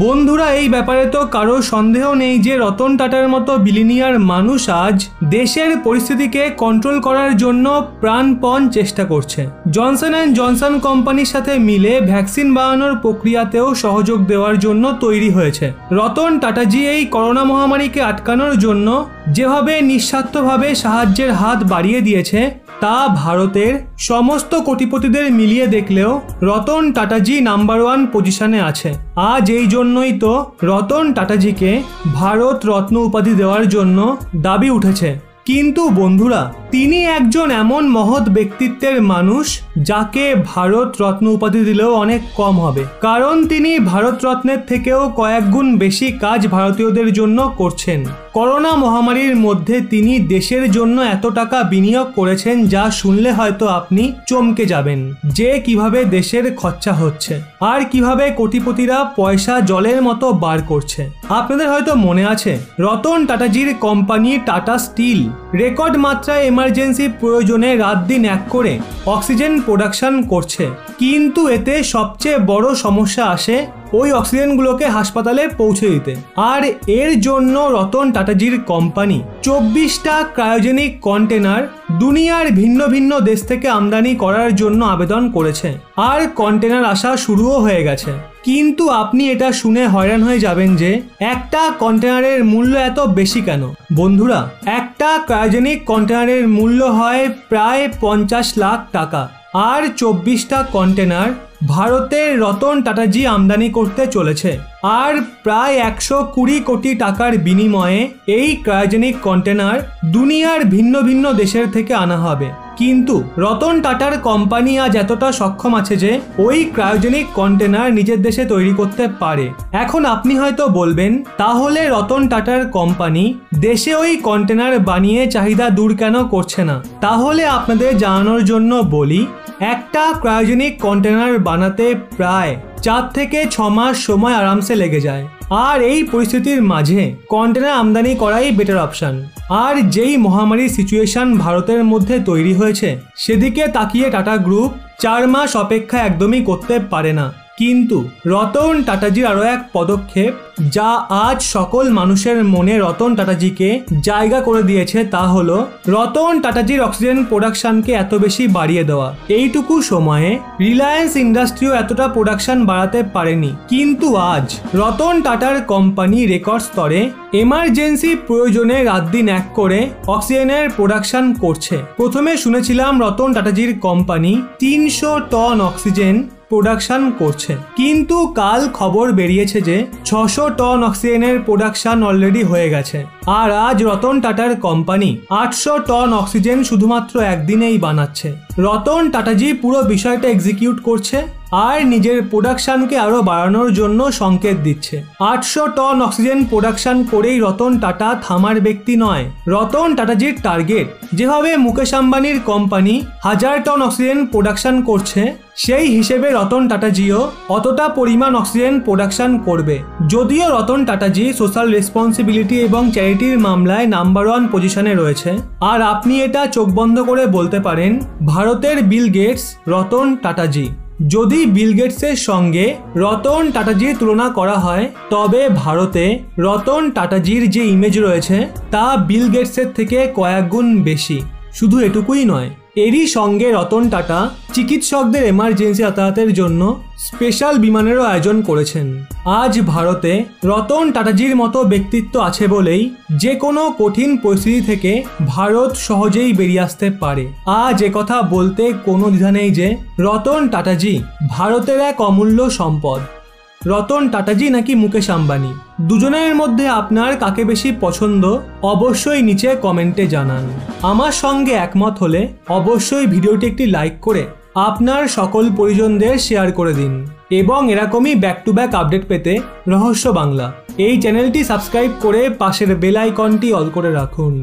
বন্ধুরা, এই ব্যাপারে তো কারো সন্দেহ নেই যে রতন টাটার মতো বিলিনিয়ার মানুষ আজ দেশের পরিস্থিতিকে কন্ট্রোল করার জন্য প্রাণপণ চেষ্টা করছে। জনসন অ্যান্ড জনসন কোম্পানির সাথে মিলে ভ্যাকসিন বানানোর প্রক্রিয়াতেও সহযোগ দেওয়ার জন্য তৈরি হয়েছে। রতন টাটাজি এই করোনা মহামারীকে আটকানোর জন্য যেভাবে নিঃস্বার্থভাবে সাহায্যের হাত বাড়িয়ে দিয়েছে তা ভারতের সমস্ত কোটিপতিদের মিলিয়ে দেখলেও রতন টাটাজি নাম্বার 1 পজিশনে আছে। আজ এই জন্যই তো রতন টাটাজিকে ভারত রত্ন উপাধি দেওয়ার জন্য দাবি উঠেছে। কিন্তু বন্ধুরা, তিনি একজন এমন মহৎ ব্যক্তিত্বের মানুষ যাকে ভারত রত্ন উপাধি দিলেও অনেক কম হবে, কারণ তিনি ভারত রত্নের থেকেও কয়েক গুণ বেশি কাজ ভারতীয়দের জন্য করছেন। করোনা মহামারীর মধ্যে তিনি দেশের জন্য এত টাকা বিনিয়োগ করেছেন যা শুনলে হয়তো আপনি চমকে যাবেন যে কিভাবে দেশের খরচা হচ্ছে আর কিভাবে কোটিপতিরা পয়সা জলের মতো বার করছে। আপনাদের হয়তো মনে আছে রতন টাটাজির কোম্পানি টাটা স্টিল রেকর্ড মাত্রায় এমার্জেন্সি প্রয়োজনে রাত দিন এক করে অক্সিজেন প্রোডাকশন করছে, কিন্তু এতে সবচেয়ে বড় সমস্যা আসে ওই অক্সিজেনগুলোকে হাসপাতালে পৌঁছে দিতে। আর এর জন্য রতন টাটাজির কোম্পানি 24টা ক্রায়োজেনিক কন্টেনার দুনিয়ার ভিন্ন ভিন্ন দেশ থেকে আমদানি করার জন্য আবেদন করেছে, আর কন্টেনার আসা শুরুও হয়ে গেছে। কিন্তু আপনি এটা শুনে হয়রান হয়ে যাবেন যে একটা কন্টেনারের মূল্য এত বেশি কেন। বন্ধুরা, একটা ক্রায়োজেনিক কন্টেনারের মূল্য হয় প্রায় 50 লাখ টাকা, আর 24টা কন্টেনার ভারতের রতন টাটাজি আমদানি করতে চলেছে। আর প্রায় 120 কোটি টাকার বিনিময়ে এই ক্রায়োজেনিক কন্টেনার দুনিয়ার ভিন্ন ভিন্ন দেশের থেকে আনা হবে। কিন্তু রতন টাটার কোম্পানি আজ এতটা সক্ষম আছে যে ওই ক্রায়োজেনিক কন্টেনার নিজের দেশে তৈরি করতে পারে। এখন আপনি হয়তো বলবেন, তাহলে রতন টাটার কোম্পানি দেশে ওই কন্টেনার বানিয়ে চাহিদা দূর কেন করছে না? তাহলে আপনাদের জানানোর জন্য বলি, একটা ক্রায়োজেনিক কন্টেনার বানাতে প্রায় 4 থেকে 6 মাস সময় আরামসে লেগে যায়। আর এই পরিস্থিতির মাঝে কন্টেনার আমদানি করাই বেটার অপশন। আর যেই মহামারীর সিচুয়েশন ভারতের মধ্যে তৈরি হয়েছে সেদিকে তাকিয়ে টাটা গ্রুপ 4 মাস অপেক্ষা একদমই করতে পারে না। কিন্তু রতন টাটাজির আরও এক পদক্ষেপ যা আজ সকল মানুষের মনে রতন টাটাজিকে জায়গা করে দিয়েছে তা হলো রতন টাটাজির অক্সিজেন প্রোডাকশনকে এত বেশি বাড়িয়ে দেওয়া। এইটুকু সময়ে রিলায়েন্স ইন্ডাস্ট্রিও এতটা প্রোডাকশন বাড়াতে পারেনি, কিন্তু আজ রতন টাটার কোম্পানি রেকর্ড স্তরে এমার্জেন্সি প্রয়োজনে রাত দিন এক করে অক্সিজেনের প্রোডাকশন করছে। প্রথমে শুনেছিলাম রতন টাটাজির কোম্পানি 300 টন অক্সিজেন প্রোডাকশন করছে, কিন্তু কাল খবর বেরিয়েছে যে 600 টন অক্সিজেনের প্রোডাকশন অলরেডি হয়ে গেছে। আর আজ রতন টাটার কোম্পানি 800 টন অক্সিজেন শুধুমাত্র একদিনেই বানাচ্ছে। রতন টাটাজি পুরো বিষয়টা এক্সিকিউট করছে আর নিজের প্রোডাকশনকে আরো বাড়ানোর জন্য সংকেত দিচ্ছে। 800 টন অক্সিজেন প্রোডাকশন করেই রতন টাটা থামার ব্যক্তি নয়। রতন টাটাজির টার্গেট যেভাবে মুকেশ আম্বানির কোম্পানি 1000 টন অক্সিজেন প্রোডাকশন করছে, সেই হিসেবে রতন টাটাজিও অতটা পরিমাণ অক্সিজেন প্রোডাকশন করবে। যদিও রতন টাটাজি সোশ্যাল রেসপন্সিবিলিটি এবং চ্যারিটির মামলায় নাম্বার 1 পজিশনে রয়েছে, আর আপনি এটা চোখ বন্ধ করে বলতে পারেন ভারতের বিল গেটস রতন টাটাজি। যদি বিল গেটসের সঙ্গে রতন টাটাজির তুলনা করা হয় তবে ভারতে রতন টাটাজির যে ইমেজ রয়েছে তা বিল গেটসের থেকে কয়েক গুণ বেশি। শুধু এটুকুই নয়, এরই সঙ্গে রতন টাটা চিকিৎসকদের এমার্জেন্সি যাতায়াতের জন্য স্পেশাল বিমানেরও আয়োজন করেছেন। আজ ভারতে রতন টাটাজির মতো ব্যক্তিত্ব আছে বলেই যে কোনো কঠিন পরিস্থিতি থেকে ভারত সহজেই বেরিয়ে আসতে পারে। আজ একথা বলতে কোনো দ্বিধা নেই যে রতন টাটাজি ভারতের এক অমূল্য সম্পদ। রতন টাটাজি নাকি মুকেশ আম্বানি, দুজনের মধ্যে আপনার কাকে বেশি পছন্দ অবশ্যই নিচে কমেন্টে জানান। আমার সঙ্গে একমত হলে অবশ্যই ভিডিওটি একটি লাইক করে আপনার সকল পরিজনদের শেয়ার করে দিন এবং এরকমই ব্যাক টু ব্যাক আপডেট পেতে রহস্য বাংলা এই চ্যানেলটি সাবস্ক্রাইব করে পাশের বেল আইকনটি অল করে রাখুন।